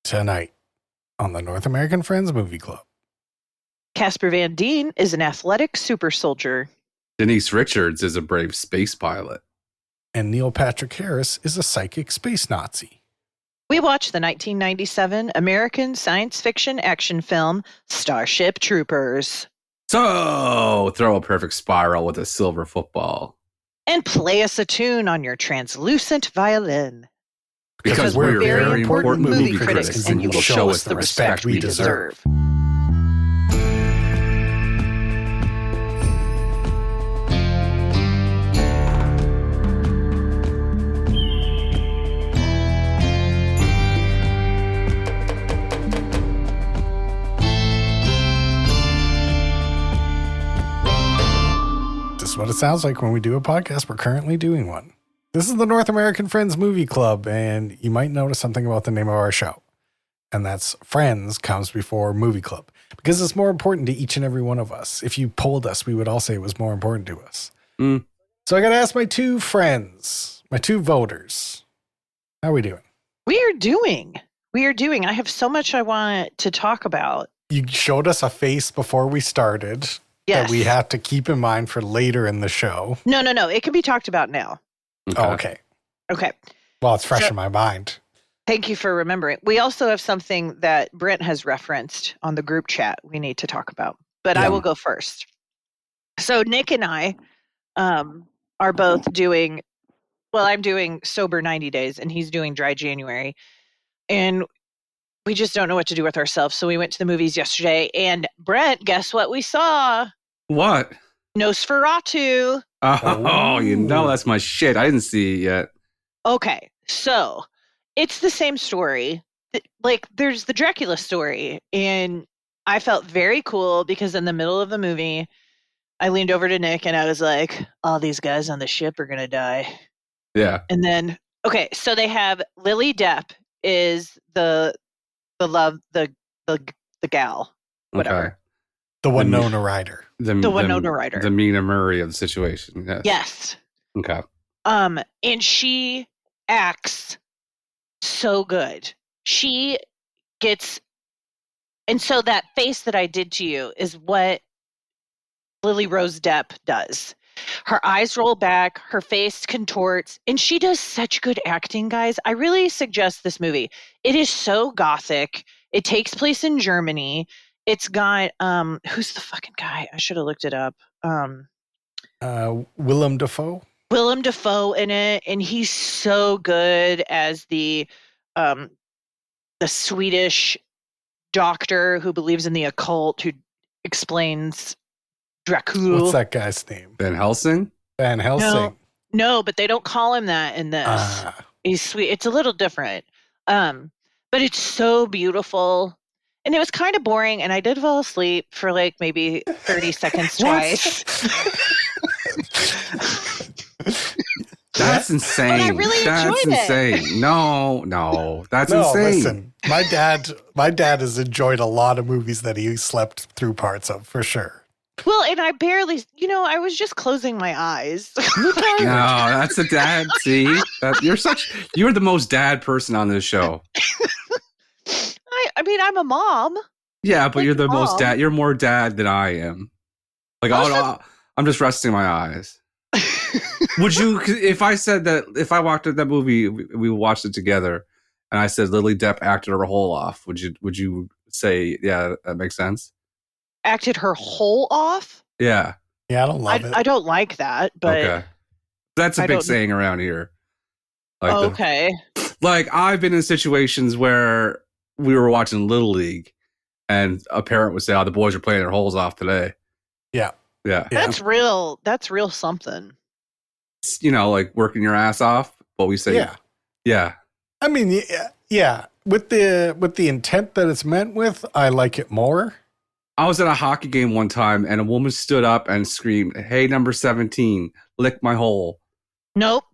Tonight on the North American Friends Movie Club. Casper Van Dien is an athletic super soldier. Denise Richards is a brave space pilot. And Neil Patrick Harris is a psychic space Nazi. We watched the 1997 American science fiction action film Starship Troopers. So, throw a perfect spiral with a silver football. And play us a tune on your translucent violin. Because we're very important movie critics, and you will show us the respect we deserve. This is what it sounds like when we do a podcast. We're currently doing one. This is the North American Friends Movie Club, and you might notice something about the name of our show. And that's Friends comes before Movie Club, because it's more important to each and every one of us. If you polled us, we would all say it was more important to us. So I got to ask my two friends, my two voters, how are we doing? We are doing. I have so much I want to talk about. You showed us a face before we started that we have to keep in mind for later in the show. No. It can be talked about now. Okay. Okay. Well, it's fresh in my mind. Thank you for remembering. We also have something that Brent has referenced on the group chat we need to talk about, but I will go first. So Nick and I are both doing, I'm doing sober 90 days and he's doing dry January. And we just don't know what to do with ourselves. So we went to the movies yesterday and Brent, guess what we saw? What? Nosferatu. Oh, you know that's my shit. I didn't see it yet. Okay, so it's the same story. Like, there's the Dracula story, and I felt very cool because in the middle of the movie, I leaned over to Nick and I was like, all these guys on the ship are going to die. Yeah. And then, okay, so they have Lily Depp is the gal, whatever. Okay. The Winona Ryder. The Winona Ryder. The Mina Murray of the situation. Yes. Yes. Okay. And she acts so good. She gets, and so that face that I did to you is what Lily Rose Depp does. Her eyes roll back, her face contorts, and she does such good acting, guys. I really suggest this movie. It is so gothic. It takes place in Germany. It's got, who's the fucking guy? I should have looked it up. Willem Dafoe. Willem Dafoe in it, and he's so good as the Swedish doctor who believes in the occult, who explains Dracula. What's that guy's name? Van Helsing? Van Helsing. No, but they don't call him that in this. He's sweet. It's a little different. But it's so beautiful. And it was kind of boring, and I did fall asleep for like maybe 30 seconds twice. That's insane. But I really enjoyed insane. No, that's insane. Listen, my dad has enjoyed a lot of movies that he slept through parts of, for sure. Well, and I barely, I was just closing my eyes. No, that's a dad. See, you're the most dad person on this show. I mean, I'm a mom. Yeah, but you're the most dad. You're more dad than I am. Like, I'm just resting my eyes. Would you, if I said that, if I walked in that movie, we watched it together, and I said Lily Depp acted her whole off, would you say, yeah, that makes sense? Acted her whole off? Yeah. Yeah, I don't love it. I don't like that, but okay. That's a big saying around here. Like okay. Like, I've been in situations where we were watching Little League, and a parent would say, "Oh, the boys are playing their holes off today." Yeah. That's real. That's real something. It's, like working your ass off. But we say, yeah. I mean, yeah. With the intent that it's meant with, I like it more. I was at a hockey game one time, and a woman stood up and screamed, "Hey, number 17, lick my hole." Nope.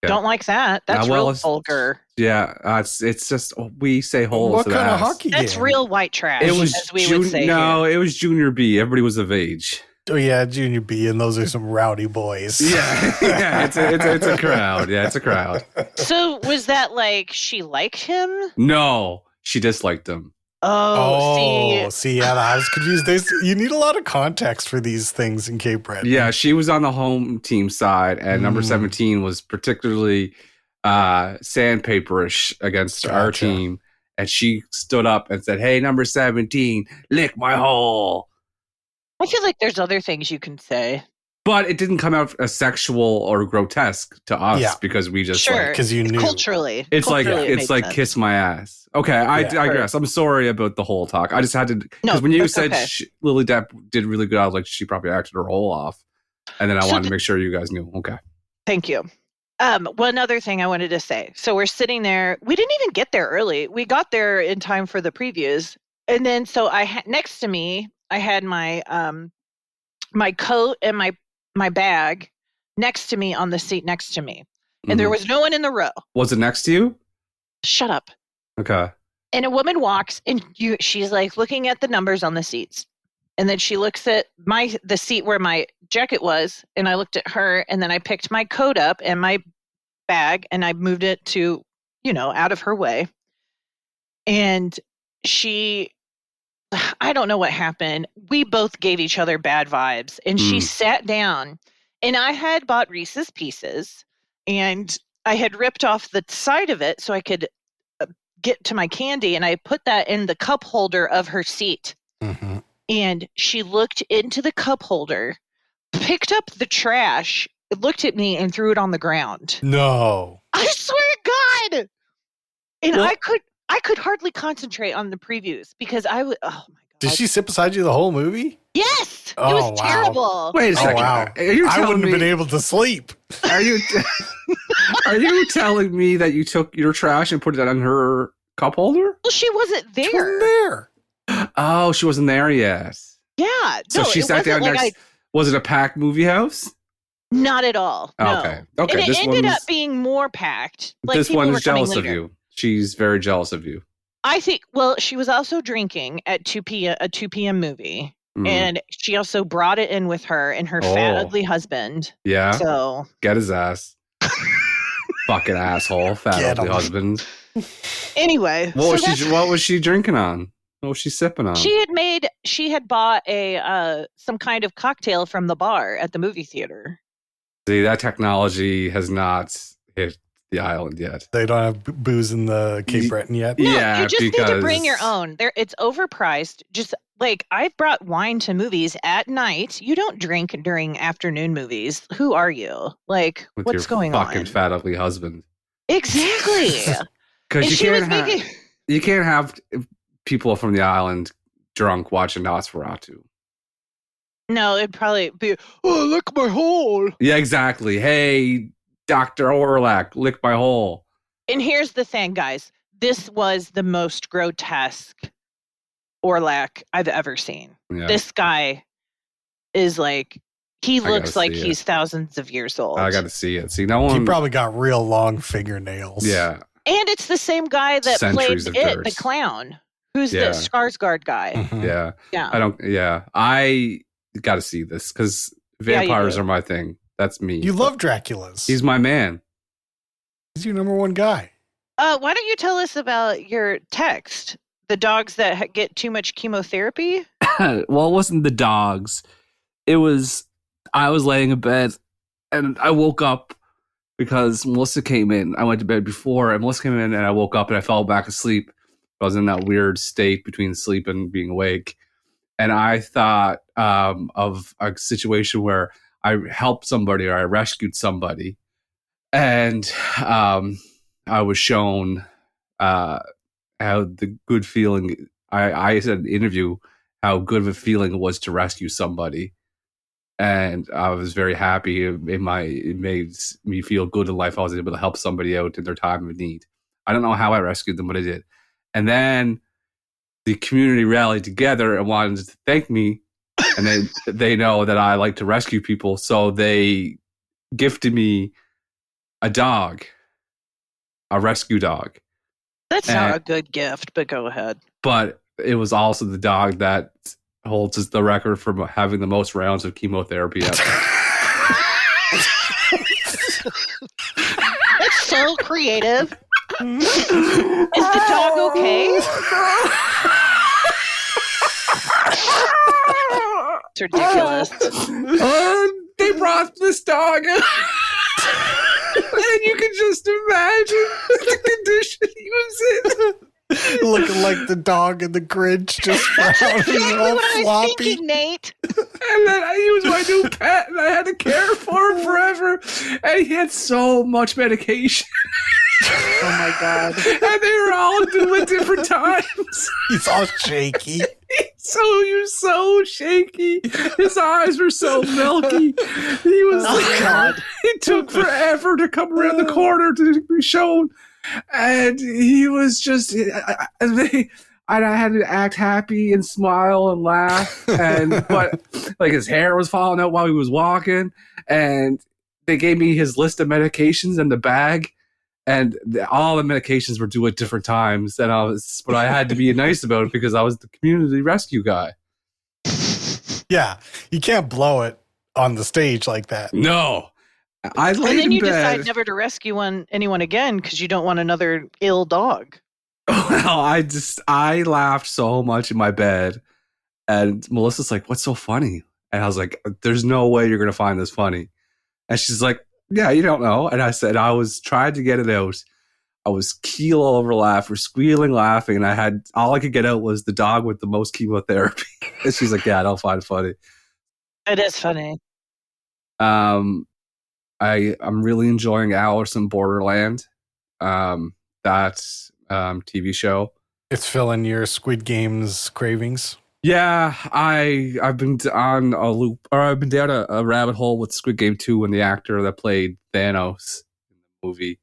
Yeah. Don't like that. That's real vulgar. Yeah, it's just we say holes. What kind of hockey game? That's real white trash. It was as we would say. No, it was Junior B. Everybody was of age. Oh yeah, Junior B, and those are some rowdy boys. Yeah, it's a crowd. Yeah, it's a crowd. So was that like she liked him? No, she disliked him. See, yeah, I was confused. You need a lot of context for these things in Cape Breton. Yeah, she was on the home team side, and number 17 was particularly sandpaperish against our team. And she stood up and said, "Hey, number 17, lick my hole." I feel like there's other things you can say. But it didn't come out as sexual or grotesque to us because we just because you knew culturally. It's like kiss my ass. Okay, I digress. I'm sorry about the whole talk. I just had to because when you said Lily Depp did really good, I was like, she probably acted her hole off, and then I wanted to make sure you guys knew. Okay, thank you. One other thing I wanted to say. So we're sitting there. We didn't even get there early. We got there in time for the previews, and then so next to me, I had my my coat and my bag next to me on the seat next to me. And there was no one in the row. Was it next to you? Shut up. Okay. And a woman walks and she's like looking at the numbers on the seats. And then she looks at the seat where my jacket was. And I looked at her and then I picked my coat up and my bag and I moved it to, out of her way. And I don't know what happened. We both gave each other bad vibes. And she sat down. And I had bought Reese's Pieces. And I had ripped off the side of it so I could get to my candy. And I put that in the cup holder of her seat. Mm-hmm. And she looked into the cup holder, picked up the trash, looked at me, and threw it on the ground. No. I swear to God. And I could hardly concentrate on the previews because I would. Oh my God! Did she sit beside you the whole movie? Yes, it was terrible. Wait a second. Wow. I wouldn't have been able to sleep. Are you telling me that you took your trash and put it on her cup holder? Well, she wasn't there. She wasn't there. Oh, she wasn't there yet. Yeah. So she sat down next. Was it a packed movie house? Not at all. No. Okay. And it ended up being more packed. Like this one is jealous of you. She's very jealous of you. I think, well, she was also drinking at 2 p.m. movie. And she also brought it in with her and her fat, ugly husband. Yeah. So get his ass. Fucking asshole. Fat, ugly husband. Anyway. What was she drinking on? What was she sipping on? She had bought some kind of cocktail from the bar at the movie theater. See, that technology has not hit the island yet. They don't have booze in the Cape Breton yet? No, you just need to bring your own. It's overpriced. Just like I've brought wine to movies at night. You don't drink during afternoon movies. Who are you? Like, with what's going on? on? Fucking fat, ugly husband. Exactly. Because you can't have people from the island drunk watching Nosferatu. No, it'd probably be, oh, lick my hole. Yeah, exactly. Hey, Dr. Orlac, lick my hole. And here's the thing, guys. This was the most grotesque Orlac I've ever seen. Yeah. This guy is like, he looks like he's thousands of years old. I got to see it. See, no one. He probably got real long fingernails. Yeah. And it's the same guy that played the clown. Who's the Skarsgård guy? Mm-hmm. Yeah. Yeah. I got to see this because vampires are my thing. That's me. You love Dracula's. He's my man. He's your number one guy. Why don't you tell us about your text? The dogs that get too much chemotherapy? Well, it wasn't the dogs. It was, I was laying in bed and I woke up because Melissa came in. I went to bed before and Melissa came in and I woke up and I fell back asleep. I was in that weird state between sleep and being awake. And I thought of a situation where I helped somebody or I rescued somebody. And I was shown how the good feeling, I said in the interview, how good of a feeling it was to rescue somebody. And I was very happy. It made me feel good in life. I was able to help somebody out in their time of need. I don't know how I rescued them, but I did. And then the community rallied together and wanted to thank me. And they know that I like to rescue people. So they gifted me a dog, a rescue dog. That's not a good gift, but go ahead. But it was also the dog that holds the record for having the most rounds of chemotherapy ever. That's so creative. Is the dog okay? It's ridiculous. They brought this dog in. And you can just imagine the condition he was in. Looking like the dog in the Grinch, just frowning, Exactly all what I was floppy. thinking, Nate. And then he was my new pet, and I had to care for him forever. And he had so much medication. Oh my God. And they were all doing different times. He's all shaky. He was so shaky. His eyes were so milky. He was Oh, God. It took forever to come around the corner to be shown. And he was just I had to act happy and smile and laugh, but like his hair was falling out while he was walking, and they gave me his list of medications in the bag, and all the medications were due at different times, but I had to be nice about it because I was the community rescue guy. Yeah, you can't blow it on the stage like that. No. I laid And then in you bed. decide never to rescue anyone again because you don't want another ill dog. Well, I laughed so much in my bed, and Melissa's like, "What's so funny?" And I was like, "There's no way you're gonna find this funny." And she's like, "Yeah, you don't know." And I said, I was trying to get it out. I was keel over laughing, squealing laughing, and all I could get out was the dog with the most chemotherapy. And she's like, "Yeah, I don't find it funny." It is funny. I'm really enjoying Alice in Borderland. That TV show. It's filling your Squid Games cravings. Yeah, I've been on a loop, or I've been down a rabbit hole with Squid Game 2 and the actor that played Thanos in the movie.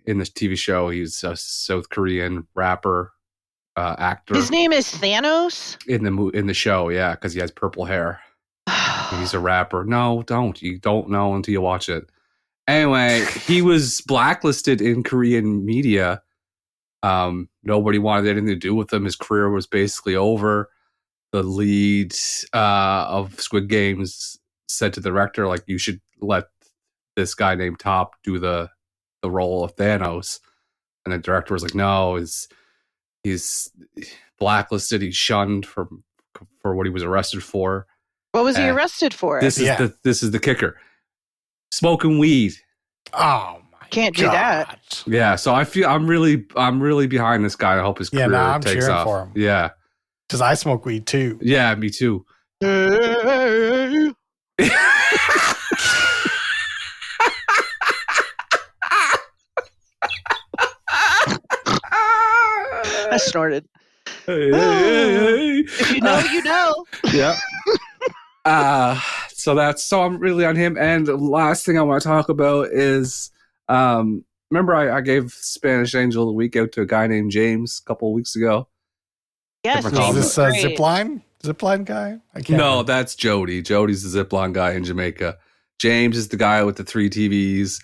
In this TV show, he's a South Korean rapper, actor. His name is Thanos? In the show, yeah, because he has purple hair. He's a rapper. No, don't. You don't know until you watch it. Anyway, he was blacklisted in Korean media. Nobody wanted anything to do with him. His career was basically over. The lead of Squid Games said to the director, like, you should let this guy named Top do the role of Thanos. And the director was like, no, he's blacklisted. He's shunned for what he was arrested for. What was he arrested for? This is the kicker. Smoking weed. Oh my! Can't do that. Yeah, so I feel I'm really behind this guy. I hope his career I'm takes cheering off. for him. Yeah, because I smoke weed too. Yeah, me too. I snorted. Hey. If you know, you know. Yeah. So I'm really on him. And the last thing I want to talk about is, remember I gave Spanish Angel of the Week out to a guy named James a couple of weeks ago. Yes, Is this a zipline guy? I can't. No, remember. that's Jody. Jody's the zipline guy in Jamaica. James is the guy with the 3 TVs.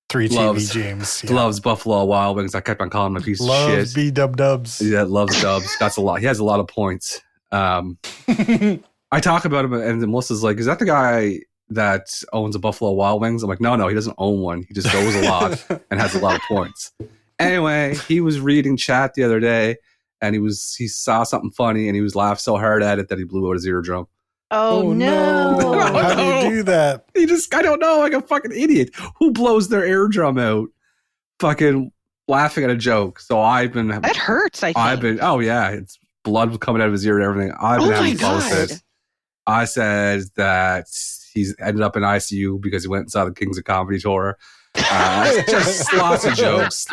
3 loves- TV James. Loves Buffalo Wild Wings. I kept on calling him a piece of Loves shit. B-dubs. Yeah, loves Dubs. Got a lot. He has a lot of points. I talk about him, and Melissa's like, "Is that the guy that owns a Buffalo Wild Wings?" I'm like, "No, he doesn't own one. He just goes a lot and has a lot of points." Anyway, he was reading chat the other day, and he saw something funny, and he was laughed so hard at it that he blew out his eardrum. Oh no! How do you do that? I don't know, like a fucking idiot who blows their eardrum out, fucking laughing at a joke. So That hurts. I think. Oh yeah, it's blood coming out of his ear and everything. I've been having fun with it. I said that he's ended up in ICU because he went and saw the Kings of Comedy tour. Just lots of jokes.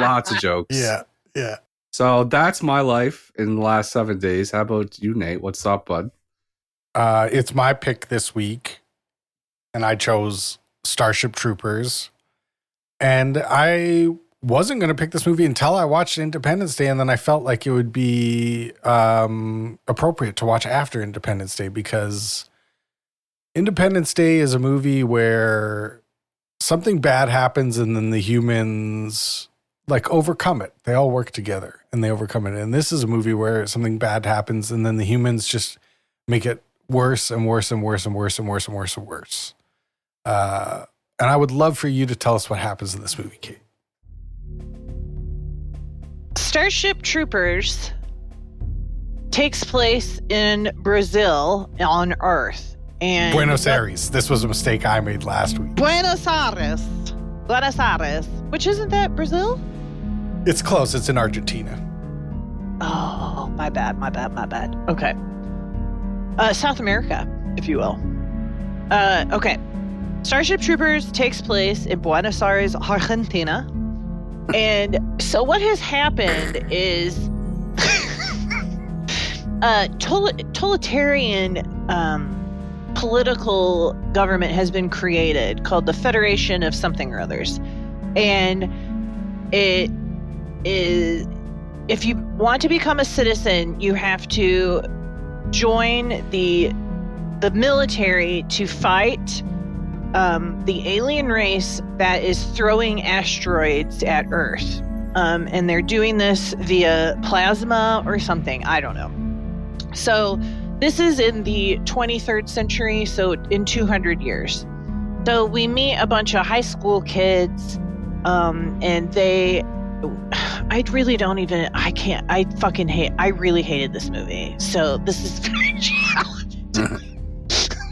Yeah. So that's my life in the last 7 days. How about you, Nate? What's up, bud? It's my pick this week, and I chose Starship Troopers. And I wasn't going to pick this movie until I watched Independence Day, and then I felt like it would be appropriate to watch after Independence Day, because Independence Day is a movie where something bad happens and then the humans overcome it. They all work together and they overcome it. And this is a movie where something bad happens and then the humans just make it worse and worse and worse and worse and worse and worse and worse. And I would love for you to tell us what happens in this movie, Kate. Starship Troopers takes place in Brazil on Earth. And Buenos Aires. This was a mistake I made last week. Buenos Aires, which isn't that Brazil? It's close. It's in Argentina. Oh, my bad. Okay. South America, if you will. Okay. Starship Troopers takes place in Buenos Aires, Argentina. And so what has happened is totalitarian political government has been created called the Federation of something or others. And it is, if you want to become a citizen, you have to join the military to fight the alien race that is throwing asteroids at Earth. And they're doing this via plasma or something. I don't know. So this is in the 23rd century, so in 200 years. So we meet a bunch of high school kids, and I really hated this movie. So this is very challenging.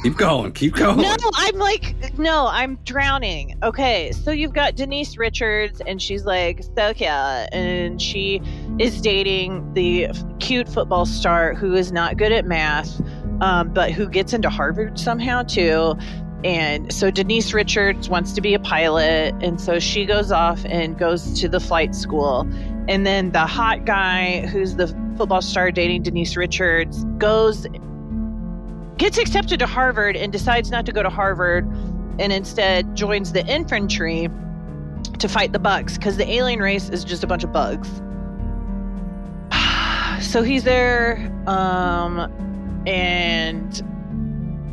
Keep going. I'm drowning. Okay, so you've got Denise Richards, and she's like so cute, and she is dating the cute football star who is not good at math, but who gets into Harvard somehow too. And so Denise Richards wants to be a pilot, and so she goes off and goes to the flight school. And then the hot guy who's the football star dating Denise Richards gets accepted to Harvard and decides not to go to Harvard and instead joins the infantry to fight the bugs, because the alien race is just a bunch of bugs. So he's there, and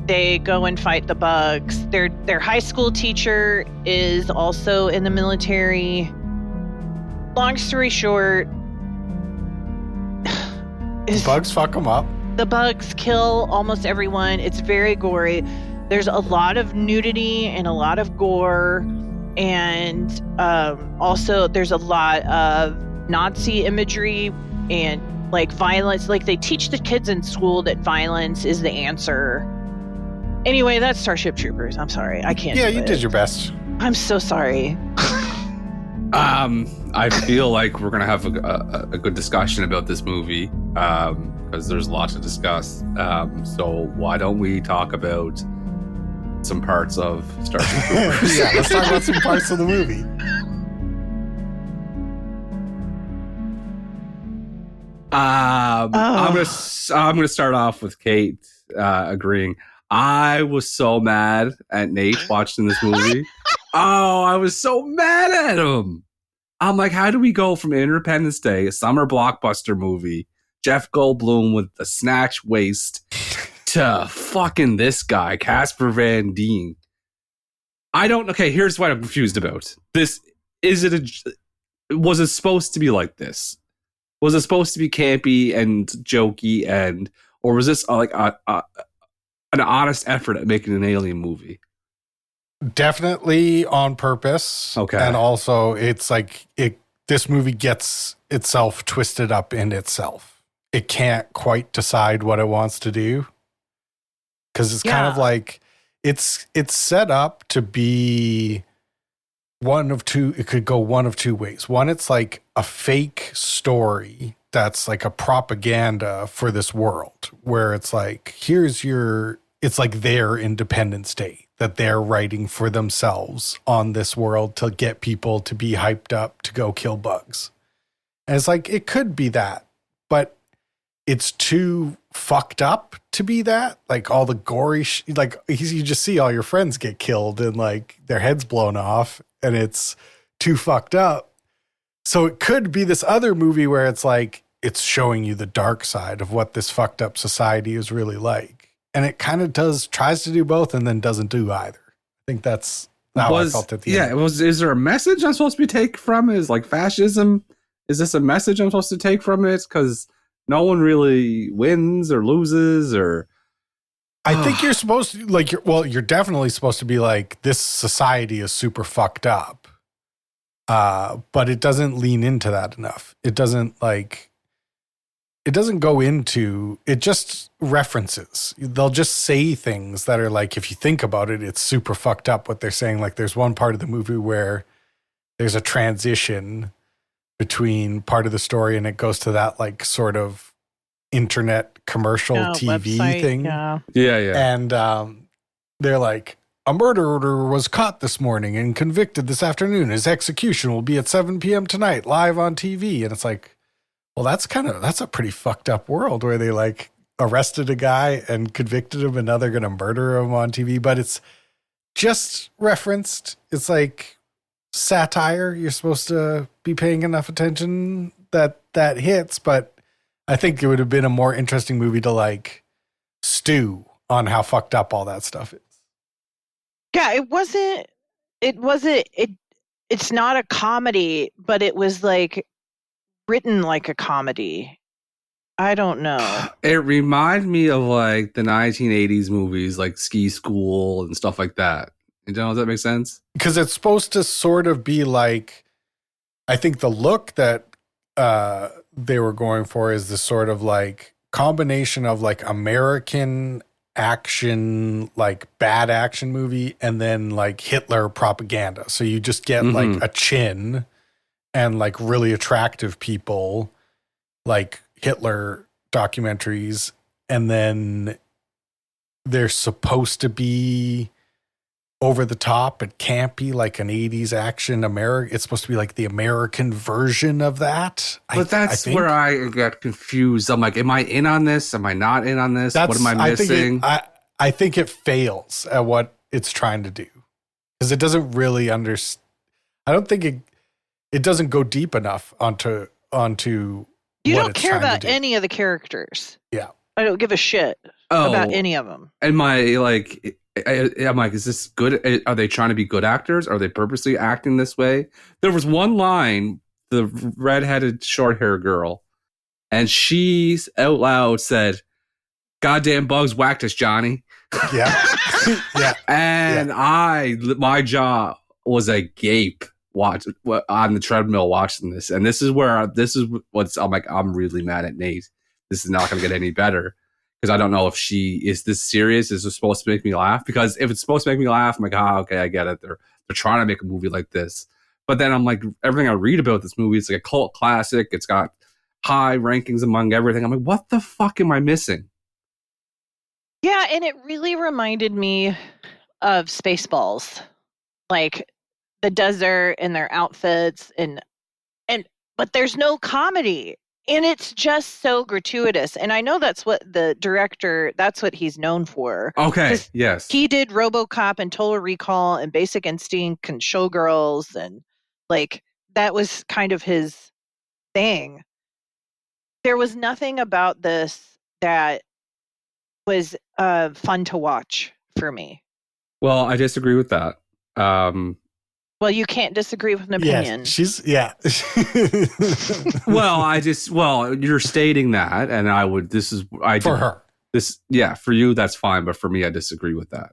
they go and fight the bugs. Their high school teacher is also in the military. Long story short, Bugs fuck them up. the bugs kill almost everyone. It's very gory. There's a lot of nudity and a lot of gore. And also there's a lot of Nazi imagery and like violence. Like they teach the kids in school that violence is the answer. Anyway, that's Starship Troopers. I'm sorry. I can't. Yeah, you did your best. I'm so sorry. I feel like we're gonna have a good discussion about this movie because there's a lot to discuss. So why don't we talk about some parts of Starship Troopers? Yeah, let's talk about some parts of the movie. I'm gonna start off with Kate agreeing. I was so mad at Nate watching this movie. Oh, I was so mad at him. I'm like, how do we go from Independence Day, a summer blockbuster movie, Jeff Goldblum with the snatch waist, to fucking this guy, Casper Van Dien? Okay, here's what I'm confused about. Was it supposed to be like this? Was it supposed to be campy and jokey, or was this like an honest effort at making an alien movie? Definitely on purpose. Okay. And also it's like this movie gets itself twisted up in itself. It can't quite decide what it wants to do. Cause it's kind of like it's set up to be one of two. It could go one of two ways. One, it's like a fake story that's like a propaganda for this world, where it's like, it's like their Independence Day that they're writing for themselves on this world to get people to be hyped up to go kill bugs. And it's like, it could be that, but it's too fucked up to be that. Like all the gory, like you just see all your friends get killed and like their heads blown off, and it's too fucked up. So it could be this other movie where it's like, it's showing you the dark side of what this fucked up society is really like. And it kind of tries to do both and then doesn't do either. I think that's how I felt at the end. Yeah, is there a message I'm supposed to be take from it? Is like fascism? Is this a message I'm supposed to take from it? Because no one really wins or loses, or I think you're supposed to you're definitely supposed to be like, this society is super fucked up. But it doesn't lean into that enough. It doesn't go into, it just references. They'll just say things that are like, if you think about it, it's super fucked up what they're saying. Like there's one part of the movie where there's a transition between part of the story and it goes to that like sort of internet commercial TV website, thing. Yeah. And they're like, a murderer was caught this morning and convicted this afternoon. His execution will be at 7 p.m. tonight, live on TV. And it's like, well, that's a pretty fucked up world where they like arrested a guy and convicted him and now they're going to murder him on TV. But it's just referenced. It's like satire. You're supposed to be paying enough attention that hits. But I think it would have been a more interesting movie to like stew on how fucked up all that stuff is. Yeah, it's not a comedy, but it was like written like a comedy. I don't know. It reminded me of like the 1980s movies like Ski School and stuff like that. You know, does that make sense? Because it's supposed to sort of be like, I think the look that they were going for is this sort of like combination of like American action, like bad action movie, and then like Hitler propaganda. So you just get like a chin and like really attractive people, like Hitler documentaries, and then they're supposed to be over the top and campy, like an 80s action It's supposed to be like the American version of that. But that's where I got confused. I'm like, am I in on this? Am I not in on this? What am I missing? I think it fails at what it's trying to do because it doesn't really understand. I don't think it doesn't go deep enough onto. You don't care about any of the characters. Yeah, I don't give a shit about any of them. And I'm like, is this good? Are they trying to be good actors? Are they purposely acting this way? There was one line, the redheaded short hair girl, and she out loud said, "Goddamn bugs whacked us, Johnny." Yeah. Yeah. And my jaw was agape on the treadmill watching this. And this is what's, I'm like, I'm really mad at Nate. This is not going to get any better. Because I don't know if is this serious? Is this supposed to make me laugh? Because if it's supposed to make me laugh, I'm like, okay, I get it. They're trying to make a movie like this. But then I'm like, everything I read about this movie, it's like a cult classic. It's got high rankings among everything. I'm like, what the fuck am I missing? Yeah, and it really reminded me of Spaceballs. Like the desert and their outfits but there's no comedy. And it's just so gratuitous. And I know that's what the director, that's what he's known for. Okay, yes. He did RoboCop and Total Recall and Basic Instinct and Showgirls. And like, that was kind of his thing. There was nothing about this that was fun to watch for me. Well, I disagree with that. Well, you can't disagree with an opinion. Well, you're stating that, and for her. For you, that's fine, but for me, I disagree with that.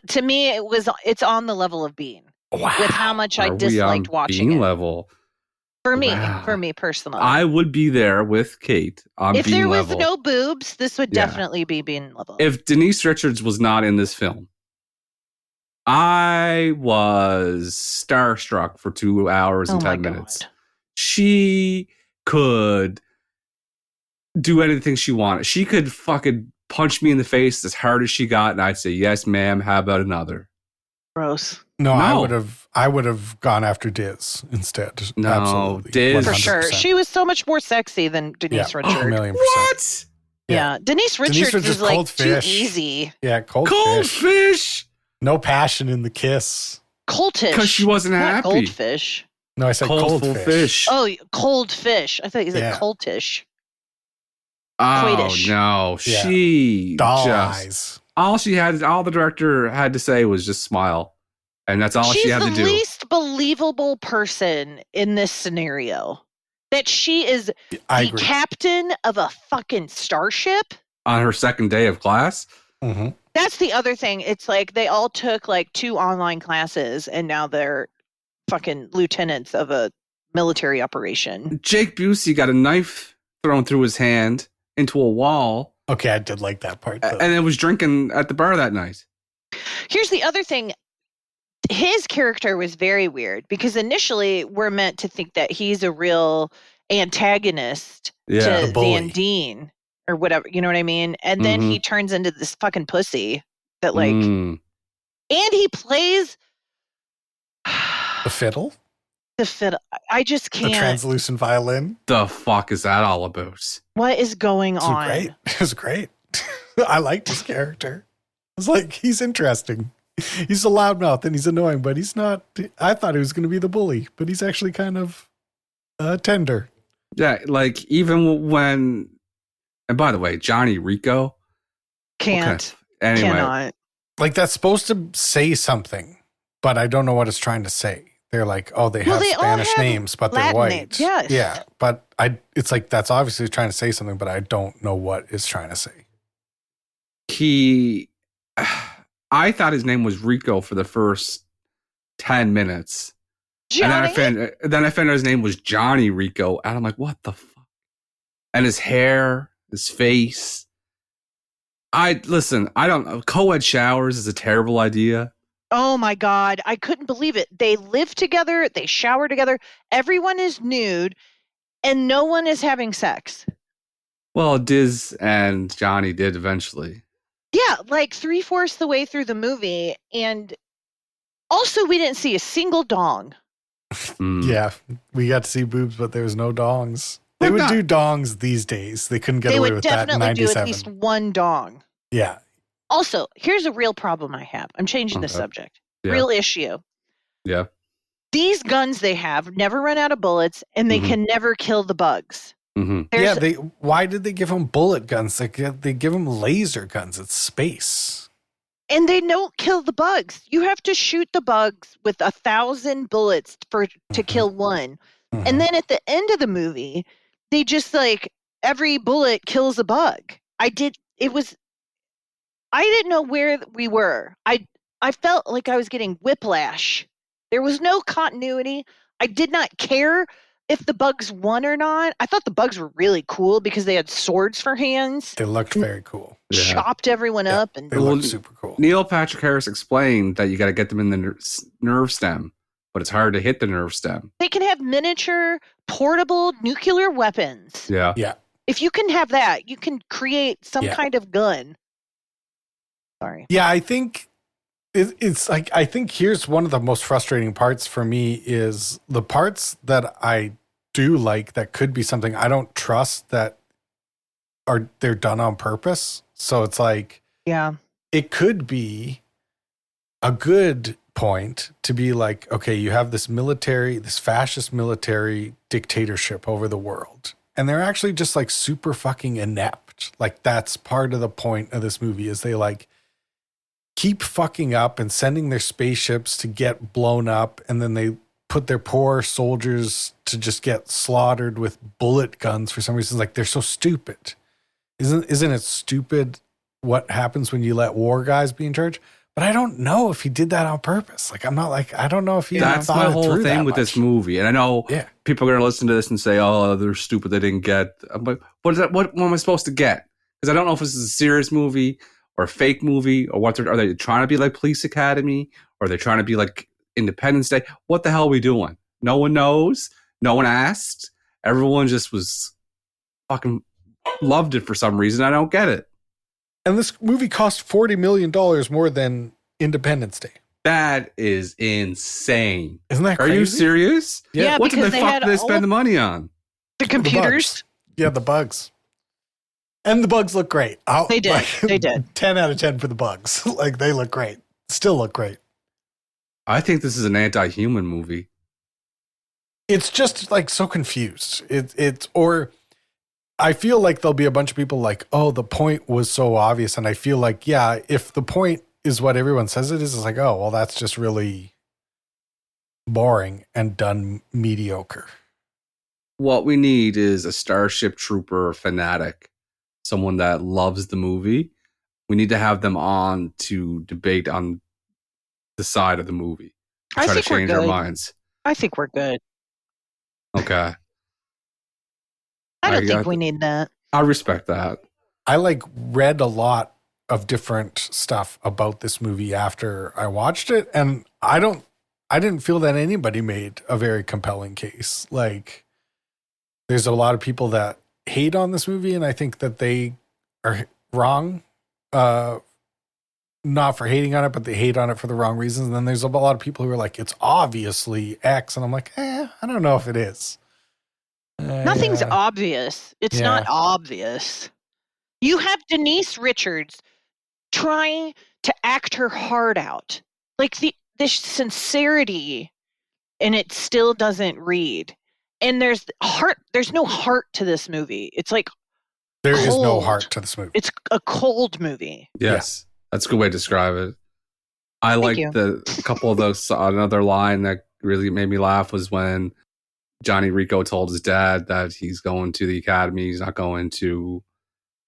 To me, it's on the level of Bean. Wow. With how much I disliked watching Bean it. Level. For me personally. I would be there with Kate on if Bean there level. was no boobs, this would definitely be Bean level. If Denise Richards was not in this film, I was starstruck for 2 hours and 10 minutes. God. She could do anything she wanted. She could fucking punch me in the face as hard as she got, and I'd say, yes, ma'am, how about another? Gross. No, I would have gone after Diz instead. No, absolutely. Diz. 100%. For sure. She was so much more sexy than Denise Richards. 1,000,000%. What? Yeah. Denise Richards is like cold too fish. easy. Yeah, cold fish. No passion in the kiss. Cultish. Because she wasn't Not happy. Goldfish. No, I said cold fish. Oh, cold fish. I thought you said cultish. Oh, Coitish. no. Yeah. She Doll just... eyes. All the director had to say was just smile. And that's all she had to do. She's the least believable person in this scenario. That she is the captain of a fucking starship. On her second day of class? Mm-hmm. That's the other thing. It's like they all took like 2 online classes and now they're fucking lieutenants of a military operation. Jake Busey got a knife thrown through his hand into a wall. Okay, I did like that part. Though. And then was drinking at the bar that night. Here's the other thing. His character was very weird because initially we're meant to think that he's a real antagonist to the bully. Van Dien or whatever. You know what I mean? And then he turns into this fucking pussy that like, and he plays the fiddle. The fiddle. I just can't. The translucent violin. The fuck is that all about? What is going on? Great. It was great. I liked his character. It was like, he's interesting. He's a loudmouth and he's annoying, but he's not. I thought he was going to be the bully, but he's actually kind of tender. Yeah, like even when, and by the way, Johnny Rico can't. Anyway, cannot. Like that's supposed to say something, but I don't know what it's trying to say. They're like, oh, they have Spanish names, but Latin they're white. names, yes. Yeah, but it's like that's obviously trying to say something, but I don't know what it's trying to say. I thought his name was Rico for the first 10 minutes. Johnny? And then I found out his name was Johnny Rico. And I'm like, what the fuck? And his hair, his face. I don't know. Co-ed showers is a terrible idea. Oh my God. I couldn't believe it. They live together. They shower together. Everyone is nude and no one is having sex. Well, Diz and Johnny did eventually. Yeah, like 3/4 the way through the movie. And also we didn't see a single dong. Yeah, we got to see boobs, but there was no dongs. They would do dongs these days. They couldn't get away with that in 97. They would definitely do at least one dong. Yeah. Also, here's a real problem I have. I'm changing the subject. Yeah. Real issue. Yeah. These guns they have never run out of bullets, and they can never kill the bugs. Yeah, why did they give them bullet guns? They give them laser guns. It's space. And they don't kill the bugs. You have to shoot the bugs with 1,000 bullets to kill one. And then at the end of the movie, they just like every bullet kills a bug. I didn't know where we were. I felt like I was getting whiplash. There was no continuity. I did not care if the bugs won or not. I thought the bugs were really cool because they had swords for hands. They looked very cool. Chopped everyone up. And they looked super cool. Neil Patrick Harris explained that you got to get them in the nerve stem, but it's hard to hit the nerve stem. They can have miniature, portable nuclear weapons. Yeah. Yeah. If you can have that, you can create some kind of gun. Sorry. Yeah, I think it's like, I think here's one of the most frustrating parts for me is the parts that I do like that could be something I don't trust that they're done on purpose. So it's like, yeah, it could be a good point to be like, okay, you have this fascist military dictatorship over the world. And they're actually just like super fucking inept. Like that's part of the point of this movie is they like keep fucking up and sending their spaceships to get blown up. And then they put their poor soldiers to just get slaughtered with bullet guns for some reason. Like they're so stupid. Isn't it stupid what happens when you let war guys be in charge? But I don't know if he did that on purpose. Like, I don't know if he That's my whole thing with this movie. And I know people are going to listen to this and say, oh, they're stupid. They didn't get. I'm like, what am I supposed to get? Because I don't know if this is a serious movie or a fake movie or what. Are they trying to be like Police Academy? Or are they trying to be like Independence Day? What the hell are we doing? No one knows. No one asked. Everyone just was fucking loved it for some reason. I don't get it. And this movie cost $40 million more than Independence Day. That is insane. Isn't that crazy? Are you serious? Yeah, what the fuck did they spend the money on? The computers. The bugs. And the bugs look great. They did. They did. 10 out of 10 for the bugs. Like, they look great. Still look great. I think this is an anti-human movie. It's just, like, so confused. Or I feel like there'll be a bunch of people like, oh, the point was so obvious. And I feel like, yeah, if the point is what everyone says it is, it's like, oh, well, that's just really boring and done mediocre. What we need is a Starship Trooper fanatic, someone that loves the movie. We need to have them on to debate on the side of the movie. I Try to think we're change our good. minds. I think we're good. Okay. I don't think we need that. I respect that. I read a lot of different stuff about this movie after I watched it, and I didn't feel that anybody made a very compelling case. There's a lot of people that hate on this movie, and I think that they are wrong. Not for hating on it, but they hate on it for the wrong reasons. And then there's a lot of people who are like, it's obviously X. And I'm like, I don't know if it is. Nothing's obvious. It's not obvious. You have Denise Richards trying to act her heart out. This sincerity, and it still doesn't read. And there's no heart to this movie. It's there is no heart to this movie. It's a cold movie. Yes. Yeah. That's a good way to describe it. I like a couple of those. Another line that really made me laugh was when Johnny Rico told his dad that he's going to the academy. He's not going to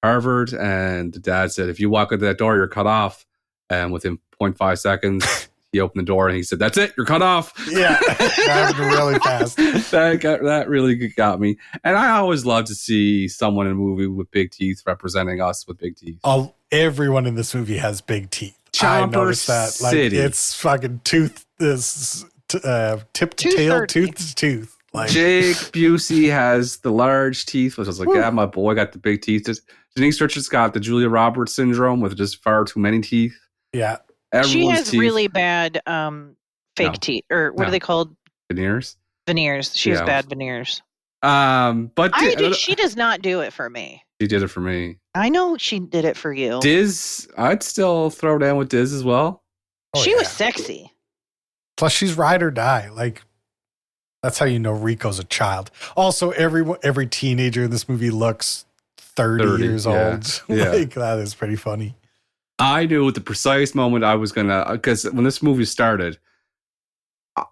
Harvard. And the dad said, if you walk out that door, you're cut off. And within 0.5 seconds, he opened the door and he said, that's it. You're cut off. Yeah. That happened really fast. That really got me. And I always love to see someone in a movie with big teeth representing us with big teeth. Everyone in this movie has big teeth. Chomper I noticed that. City. It's fucking tooth. This tip to tail, tooth to tooth. Jake Busey has the large teeth, which I was like, yeah, my boy got the big teeth. Denise Richards got the Julia Roberts syndrome with just far too many teeth. Yeah. She has really bad fake teeth, or what are they called? Veneers. She has bad veneers. But she does not do it for me. She did it for me. I know she did it for you. Diz, I'd still throw down with Diz as well. She was sexy. Plus, she's ride or die. That's how you know Rico's a child. Also, every teenager in this movie looks 30 years old. Yeah. That is pretty funny. I knew at the precise moment I was because when this movie started,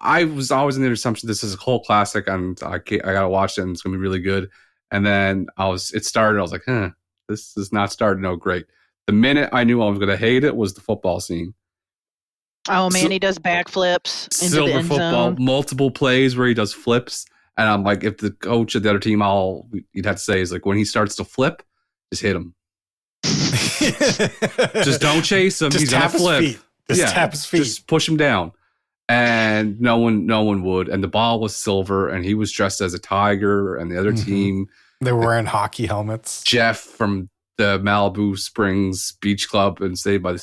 I was always in the assumption this is a cult classic and I gotta watch it and it's gonna be really good. And then it started. I was like, this is not starting out great. The minute I knew I was gonna hate it was the football scene. Oh man, he does backflips into Silver the end football, zone. multiple plays where he does flips, and I'm like, if the coach of the other team, you'd have to say is when he starts to flip, just hit him. Just don't chase him. He's gonna flip. Tap his feet. Just push him down. And no one would. And the ball was silver, and he was dressed as a tiger. And the other team, they were wearing hockey helmets. Jeff from the Malibu Springs Beach Club and Saved by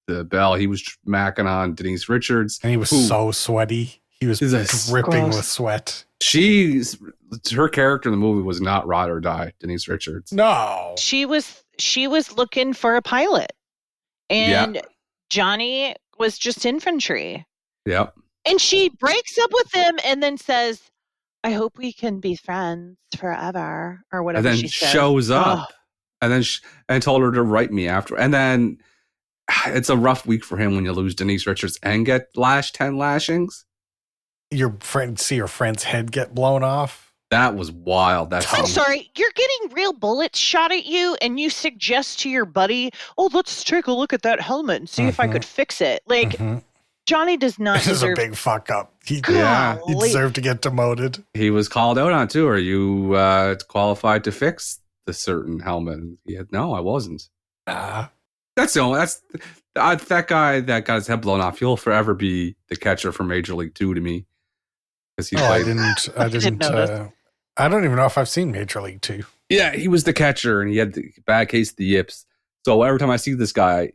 the Bell, he was macking on Denise Richards, and he was so sweaty. He was dripping with sweat. Her character in the movie was not ride or die. Denise Richards. No, she was looking for a pilot, and Johnny was just infantry. Yep. And she breaks up with him and then says, I hope we can be friends forever, or whatever. And then she says. Shows up and then and told her to write me after. And then it's a rough week for him when you lose Denise Richards and get 10 lashings. Your friend's head get blown off. That was wild. I'm sorry, you're getting real bullets shot at you, and you suggest to your buddy, let's take a look at that helmet and see if I could fix it. Johnny does not This is a big fuck up. He deserved to get demoted. He was called out on too. Are you qualified to fix the certain helmet? He had, no, I wasn't. That's that guy that got his head blown off. He'll forever be the catcher for Major League 2 to me. I didn't. I don't even know if I've seen Major League 2. Yeah, he was the catcher, and he had the bad case of the yips. So every time I see this guy,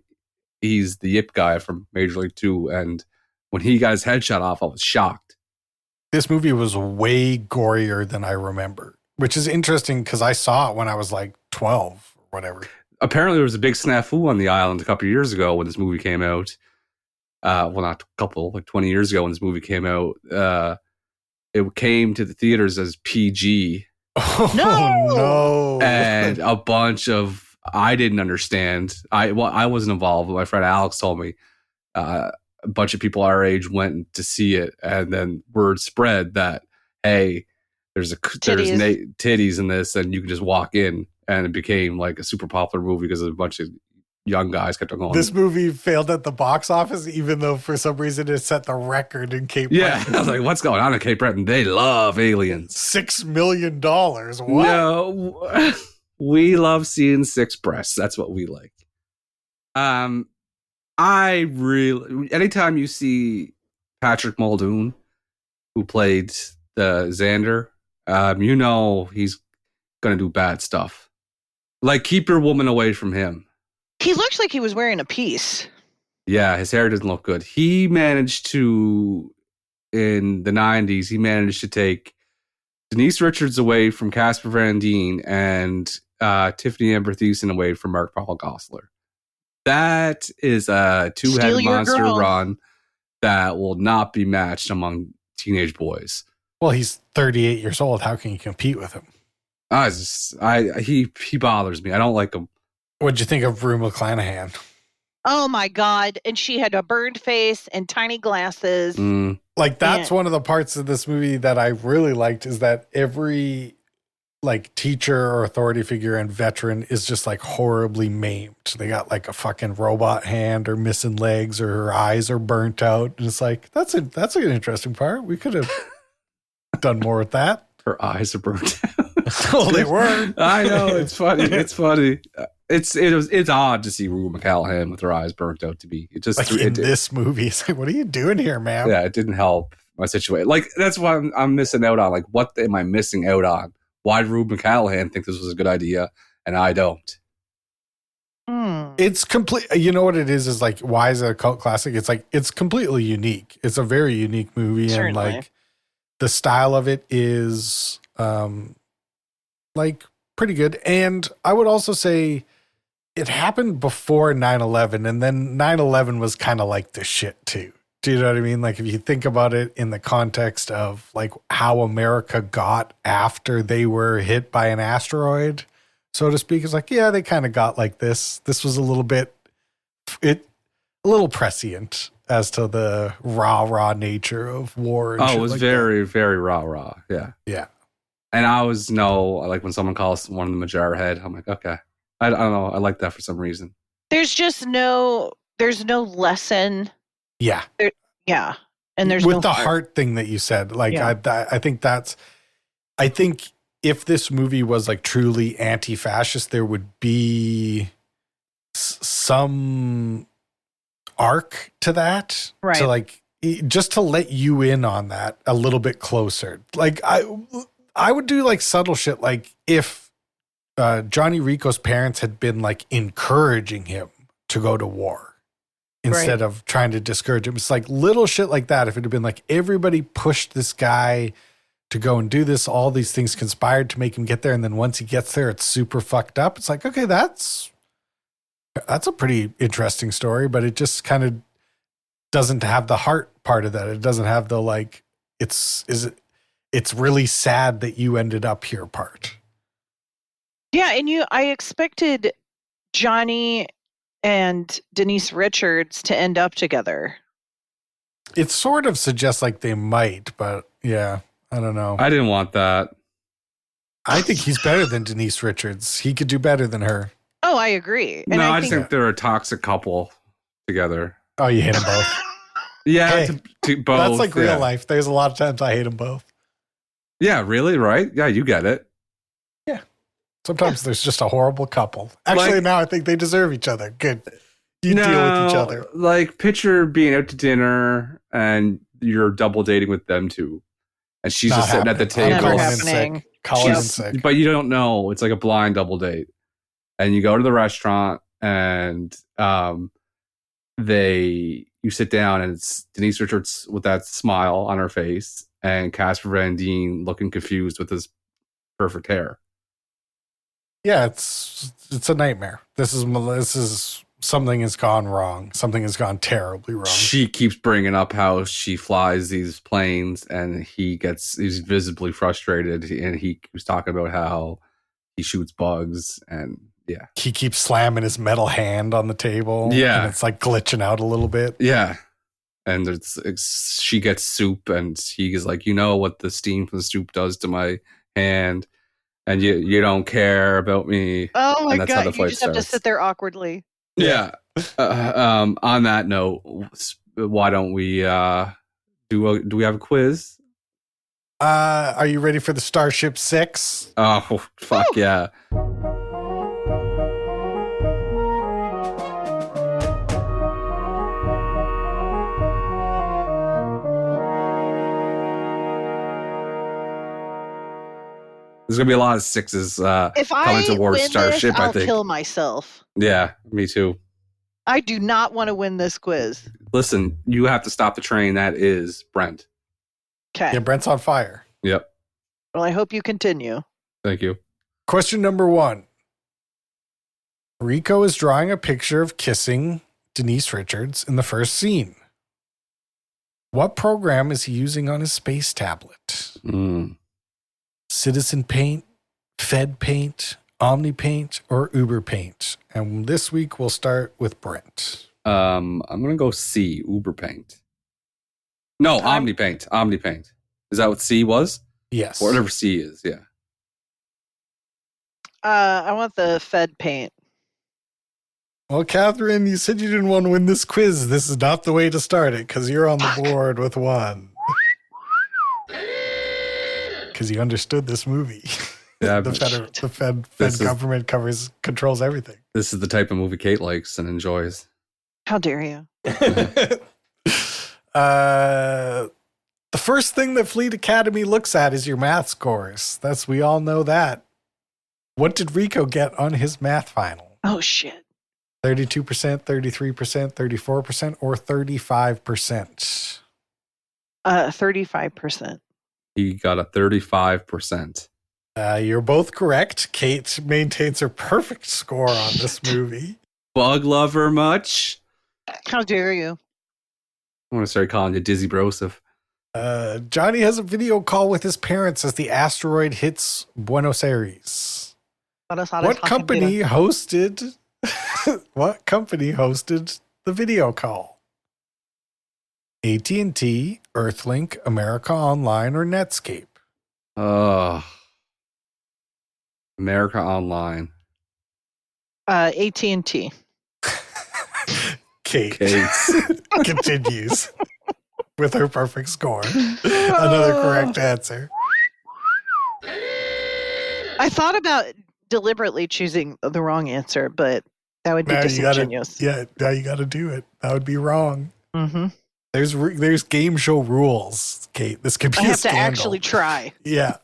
he's the yip guy from Major League 2. And when he got his head shot off, I was shocked. This movie was way gorier than I remember, which is interesting because I saw it when I was 12 or whatever. Apparently, there was a big snafu on the island a couple of years ago when this movie came out. Not a couple, 20 years ago when this movie came out. It came to the theaters as PG. Oh, no. And a bunch of, I didn't understand. I wasn't involved, but my friend Alex told me a bunch of people our age went to see it. And then word spread that, hey, there's titties in this, and you can just walk in. And it became a super popular movie because of a bunch of young guys kept on going. This movie failed at the box office, even though for some reason it set the record in Cape Breton. I was like, what's going on in Cape Breton? They love aliens. $6 million. What? No, we love seeing six breasts. That's what we like. I really, anytime you see Patrick Muldoon, who played the Xander, you know he's gonna do bad stuff. Like, keep your woman away from him. He looked like he was wearing a piece. Yeah, his hair doesn't look good. He managed to, in the 90s, he managed to take Denise Richards away from Casper Van Dien and Tiffany Amber Thiessen away from Mark Paul Gosselaar. That is a two-headed monster run that will not be matched among teenage boys. Well, he's 38 years old. How can you compete with him? He bothers me. I don't like him. What'd you think of Rue McClanahan? Oh my God. And she had a burned face and tiny glasses. Like, that's one of the parts of this movie that I really liked, is that every like teacher or authority figure and veteran is just like horribly maimed. They got like a fucking robot hand or missing legs, or her eyes are burnt out. And it's like, that's an interesting part. We could have done more with that. Her eyes are burnt out. Well, they were. I know, it's funny. It's funny. It's odd to see Rue McClanahan with her eyes burnt out. To be it just like this movie. It's like, what are you doing here, man? Yeah, it didn't help my situation. Like, that's what I'm missing out on. Like, what am I missing out on? Why did Rue McClanahan think this was a good idea and I don't? It's complete. You know what it is like, why is it a cult classic? It's like, it's completely unique. It's a very unique movie. Certainly. And like the style of it is like pretty good. And I would also say it happened before 9/11, and then 9/11 was kind of like the shit too. Do you know what I mean? Like, if you think about it in the context of like how America got after they were hit by an asteroid, so to speak, it's like, yeah, they kind of got like this. This was a little prescient as to the raw nature of war. And it was like very, very raw. Yeah. Yeah. And I always know, like, when someone calls one of them a jarhead, I'm like, okay. I don't know. I like that for some reason. There's no lesson. Yeah. Yeah. And there's with the heart thing that you said, like, yeah. I think if this movie was like truly anti-fascist, there would be some arc to that, right? To like, just to let you in on that a little bit closer. Like, I would do like subtle shit. Like, if Johnny Rico's parents had been like encouraging him to go to war instead of trying to discourage him. It's like little shit like that. If it had been like everybody pushed this guy to go and do this, all these things conspired to make him get there, and then once he gets there, it's super fucked up. It's like, okay, that's a pretty interesting story, but it just kind of doesn't have the heart part of that. It doesn't have the like, it's really sad that you ended up here part. Yeah, and I expected Johnny and Denise Richards to end up together. It sort of suggests like they might, but yeah, I don't know. I didn't want that. I think he's better than Denise Richards. He could do better than her. Oh, I agree. And I just think they're a toxic couple together. Oh, you hate them both? Yeah, hey, to both. That's like real life. There's a lot of times I hate them both. Yeah, really? Right? Yeah, you get it. Yeah. Sometimes there's just a horrible couple. Actually, now I think they deserve each other. Good. You deal with each other. Like, picture being out to dinner and you're double dating with them too. And she's just sitting at the table. Never happening. Calling in sick. But you don't know. It's like a blind double date. And you go to the restaurant and you sit down and it's Denise Richards with that smile on her face and Casper Van Dien looking confused with his perfect hair. Yeah, it's a nightmare. This is something has gone wrong. Something has gone terribly wrong. She keeps bringing up how she flies these planes and he's visibly frustrated, and he keeps talking about how he shoots bugs, and yeah. He keeps slamming his metal hand on the table. Yeah. And it's like glitching out a little bit. Yeah. And she gets soup and he is like, you know what the steam from the soup does to my hand, and you don't care about me. Oh my God, you just have to sit there awkwardly. Yeah. On that note, why don't we do we have a quiz? Are you ready for the Starship 6? Oh, fuck yeah. There's gonna be a lot of sixes If coming I towards win Starship. this, I'll I think. kill myself. Yeah, me too. I do not want to win this quiz. Listen, you have to stop the train. That is Brent. Okay. Yeah, Brent's on fire. Yep. Well, I hope you continue. Thank you. Question number 1. Rico is drawing a picture of kissing Denise Richards in the first scene. What program is he using on his space tablet? Citizen Paint, Fed Paint, Omni Paint, or Uber Paint? And this week we'll start with Brent. I'm gonna go C, Uber Paint. No, Omni Paint. Omni Paint. Is that what C was? Yes. Or whatever C is, yeah. I want the Fed paint. Well, Catherine, you said you didn't want to win this quiz. This is not the way to start it because you're on the board with 1. Because you understood this movie. Yeah, the Fed This is- government controls everything. This is the type of movie Kate likes and enjoys. How dare you? The first thing that Fleet Academy looks at is your math scores. We all know that. What did Rico get on his math final? Oh, shit. 32%, 33%, 34%, or 35%? 35%. He got a 35%. You're both correct. Kate maintains her perfect score on this movie. Bug lover much? How dare you? I'm gonna start calling you Dizzy Broseph. Johnny has a video call with his parents as the asteroid hits Buenos Aires. What company hosted the video call? AT&T, Earthlink, America Online, or Netscape? America Online. AT&T. Kate Kate's. continues with her perfect score. Another correct answer. I thought about deliberately choosing the wrong answer, but that would be disingenuous. Now you got to do it. That would be wrong. Mm-hmm. There's game show rules, Kate. This could be I a have scandal. to actually try. Yeah.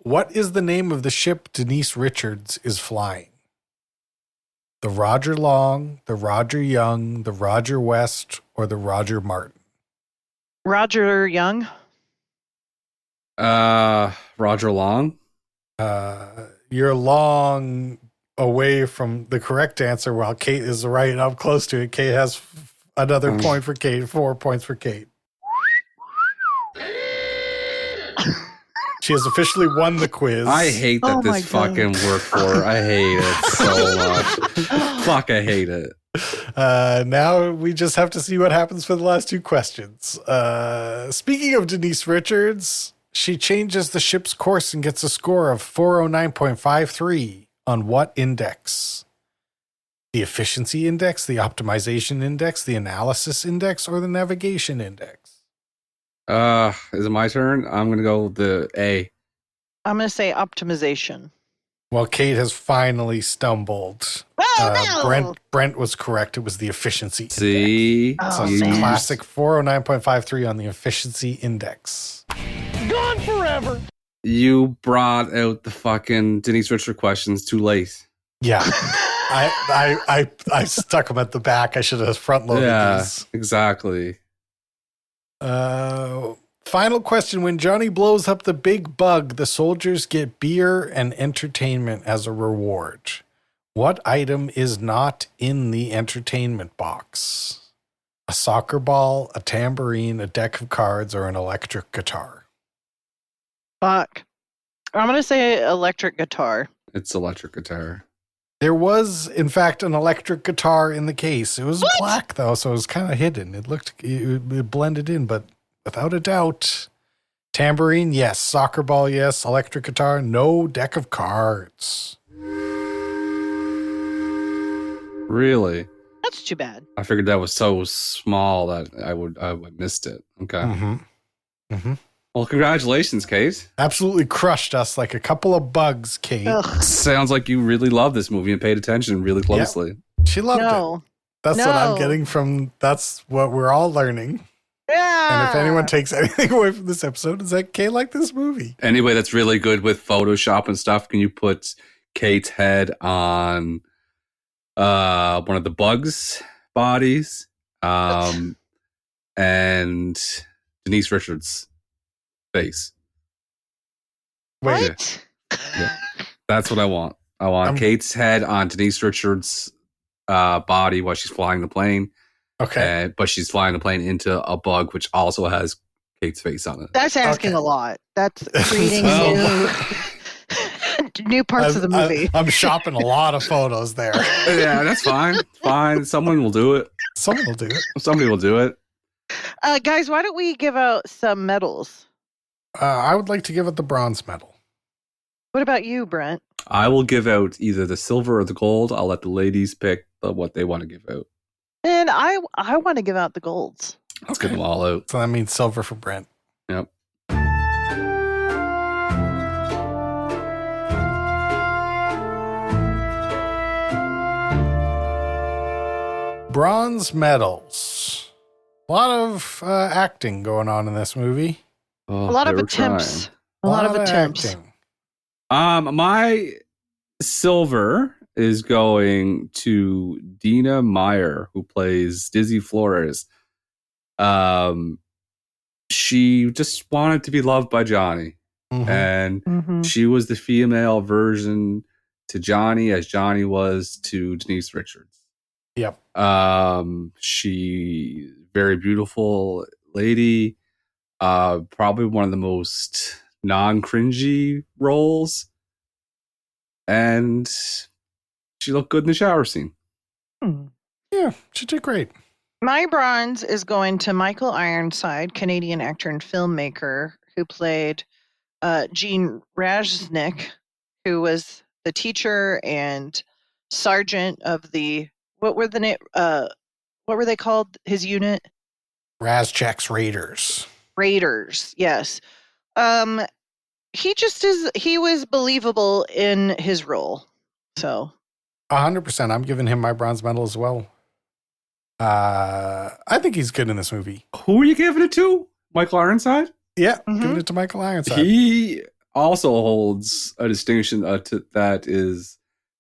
What is the name of the ship Denise Richards is flying? The Roger Long, the Roger Young, the Roger West, or the Roger Martin? Roger Young. Roger Long. You're long away from the correct answer while Kate is right up close to it. Kate has another point for Kate, 4 points for Kate. She has officially won the quiz. I hate that Oh my this fucking worked for her. I hate it so much. Fuck, I hate it. Now we just have to see what happens for the last 2 questions. Speaking of Denise Richards, she changes the ship's course and gets a score of 409.53 on what index? The efficiency index, the optimization index, the analysis index, or the navigation index? Is it my turn? I'm gonna go with the A. I'm going to say optimization. Well, Kate has finally stumbled. Oh, no! Brent was correct. It was the efficiency index. See, Oh, It's a man. classic 409.53 on the efficiency index. Gone forever. you brought out the fucking Denise Richards questions too late. Yeah. I stuck them at the back. I should have front loaded these. Exactly. Final question. When Johnny blows up the big bug, the soldiers get beer and entertainment as a reward. What item is not in the entertainment box? A soccer ball, a tambourine, a deck of cards, or an electric guitar? Fuck. I'm going to say electric guitar. It's electric guitar. There was, in fact, an electric guitar in the case. It was black, though, so it was kind of hidden. It blended in, but without a doubt, tambourine, yes. Soccer ball, yes. Electric guitar, no. Deck of cards. Really? That's too bad. I figured that was so small that I would missed it. Okay. Mm-hmm. Mm-hmm. Well, congratulations, Kate. Absolutely crushed us like a couple of bugs, Kate. Ugh. Sounds like you really love this movie and paid attention really closely. She loved it. No. That's what I'm No. getting from. That's what we're all learning. Yeah. And if anyone takes anything away from this episode, is that Kate liked this movie. Anyway, that's really good with Photoshop and stuff. Can you put Kate's head on one of the bugs' bodies? And Denise Richards' face. Wait, What? Yeah. That's what I want. I want Kate's head on Denise Richards' body while she's flying the plane. okay. But she's flying the plane into a bug, which also has Kate's face on it. That's asking Okay. a lot. That's creating new parts of the movie. I'm shopping a lot of photos there. Yeah, that's fine. Fine. Someone will do it. Someone will do it. Somebody will do it. Guys, why don't we give out some medals? I would like to give it the bronze medal. What about you, Brent? I will give out either the silver or the gold. I'll let the ladies pick what they want to give out. And I want to give out the golds. Let's give them all out. So that means silver for Brent. Yep. Bronze medals. A lot of acting going on in this movie. Oh, A lot of they were attempts. trying. A lot of attempts. acting. My silver is going to Dina Meyer, who plays Dizzy Flores. She just wanted to be loved by Johnny, Mhm. and Mhm. she was the female version to Johnny as Johnny was to Denise Richards. Yep. She very beautiful lady. Probably one of the most non-cringy roles, and she looked good in the shower scene. Hmm. Yeah, she did great. My bronze is going to Michael Ironside, Canadian actor and filmmaker who played Gene Raznick, who was the teacher and sergeant of the what were they called? His unit? Razchek's Raiders. Raiders. Yes. He was believable in his role. So 100%. I'm giving him my bronze medal as well. I think he's good in this movie. Who are you giving it to? Michael Ironside? Yeah, Mhm. giving it to Michael Ironside. He also holds a distinction that is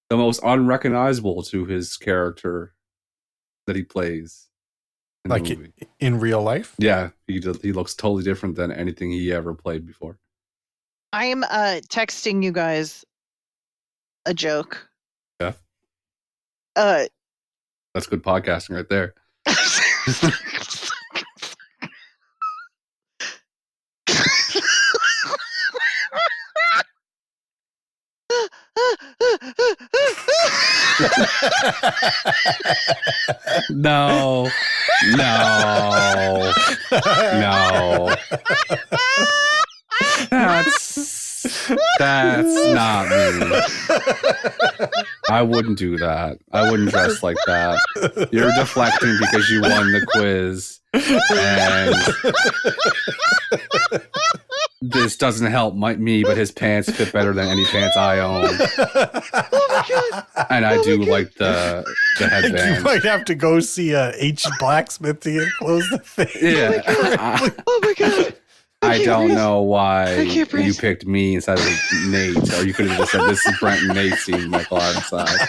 the most unrecognizable to his character that he plays in Like the movie. in real life. Yeah, he looks totally different than anything he ever played before. I am texting you guys a joke. Yeah. Uh That's good podcasting right there. No. No. No. That's not me. I wouldn't do that. I wouldn't dress like that. You're deflecting because you won the quiz. And this doesn't help me, but his pants fit better than any pants I own. And I do like the You headband. might have to go see a H blacksmith to get clothes to fit. Yeah. Oh my god. I don't know why I can't breathe. you picked me instead of Nate, or you could have just said, "This is Brent and Nate seeing Michael Ironside."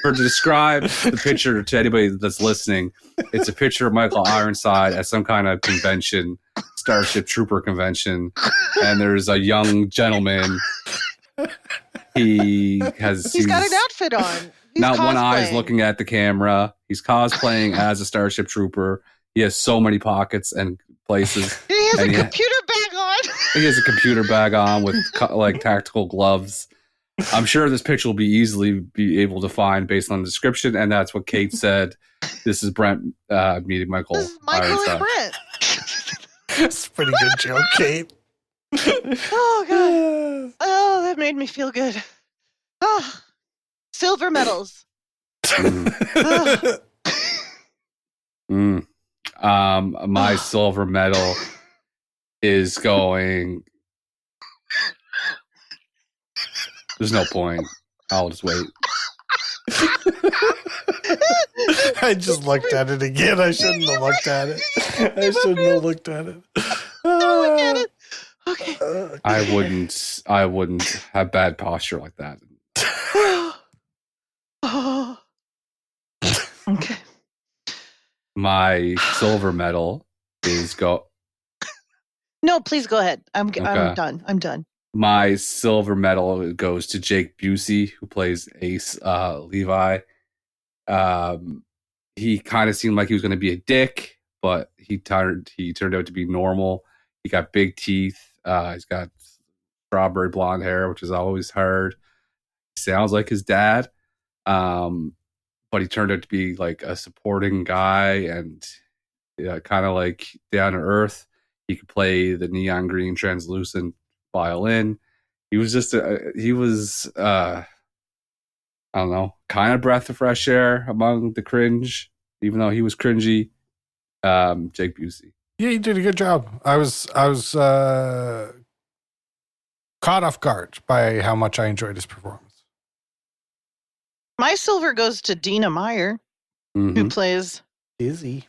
For to describe the picture to anybody that's listening, it's a picture of Michael Ironside at some kind of convention, Starship Trooper convention, and there's a young gentleman. He's He's got an outfit on. He's not one eye is cosplaying. looking at the camera. He's cosplaying as a Starship Trooper. He has so many pockets and places. He has And a he- computer bag on. He has a computer bag on with like tactical gloves. I'm sure this picture will be easily be able to find based on the description, and that's what Kate said. This is Brent meeting Michael. This is Michael Ironside. and Brent. It's a pretty good joke, Kate. Oh god. Oh, that made me feel good. Oh, silver medals. My silver medal is going. There's no point. I'll just wait. I just looked at it again. I shouldn't have looked at it. I shouldn't have looked at it. Look at it. Okay. I wouldn't have bad posture like that. Okay. My silver medal is go. No, please go ahead. I'm done. I'm done. My silver medal goes to Jake Busey, who plays Ace Levi. He kind of seemed like he was going to be a dick, but he turned out to be normal. He got big teeth. He's got strawberry blonde hair, which is always hard. He sounds like his dad, but he turned out to be like a supporting guy and kind of like down to earth. He could play the neon green translucent violin. He was just I don't know, kind of breath of fresh air among the cringe, even though he was cringy. Jake Busey. Yeah, you did a good job. I was caught off guard by how much I enjoyed his performance. My silver goes to Dina Meyer, who plays Dizzy.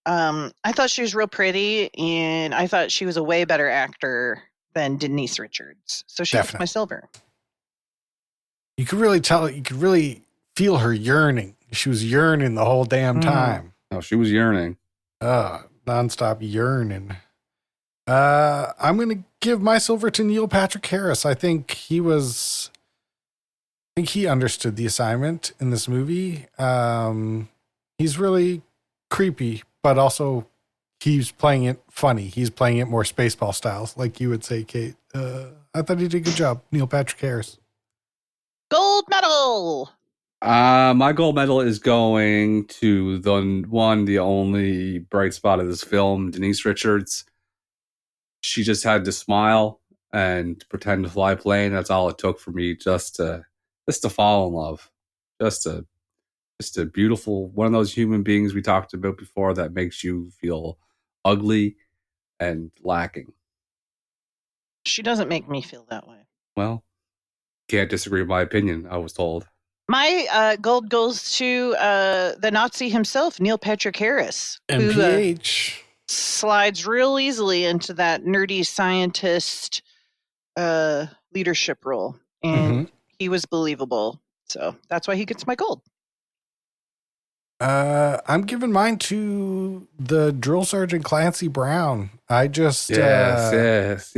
I thought she was real pretty, and I thought she was a way better actor than Denise Richards. So she gets my silver. You could really tell. You could really feel her yearning. She was yearning the whole damn time. Oh, she was yearning. Nonstop yearning. I'm going to give my silver to Neil Patrick Harris. I think he understood the assignment in this movie. He's really creepy, but also he's playing it funny. He's playing it more Spaceball styles, like you would say, Kate. I thought he did a good job. Neil Patrick Harris. Gold medal. My gold medal is going to the only bright spot of this film, Denise Richards. She just had to smile and pretend to fly a plane. That's all it took for me just to fall in love. Just a beautiful, one of those human beings we talked about before that makes you feel ugly and lacking. She doesn't make me feel that way. Well, can't disagree with my opinion, I was told. My gold goes to the Nazi himself, Neil Patrick Harris. MPH. Who slides real easily into that nerdy scientist leadership role. And he was believable. So that's why he gets my gold. I'm giving mine to the drill sergeant Clancy Brown. I just yes.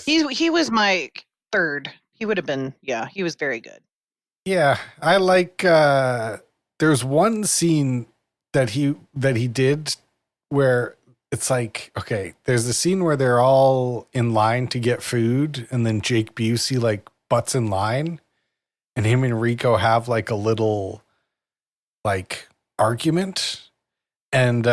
He was my third. He would have been, he was very good. Yeah, I like there's one scene that he did where it's like, okay, there's the scene where they're all in line to get food and then Jake Busey like butts in line and him and Rico have like a little like argument, and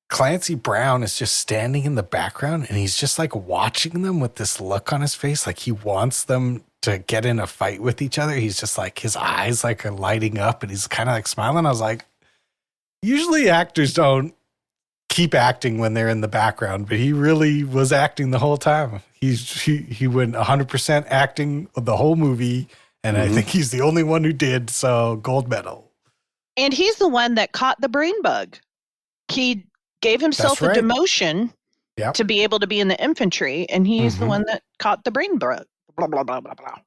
Clancy Brown is just standing in the background and he's just like watching them with this look on his face like he wants them to get in a fight with each other. He's just like, his eyes like are lighting up and he's kind of like smiling. I was like, usually actors don't keep acting when they're in the background, but he really was acting the whole time. He went 100% acting the whole movie, and I think he's the only one who did, so gold medal. And he's the one that caught the brain bug. He gave himself a demotion to be able to be in the infantry, and he's the one that caught the brain bug. Blah, blah, blah, blah, blah.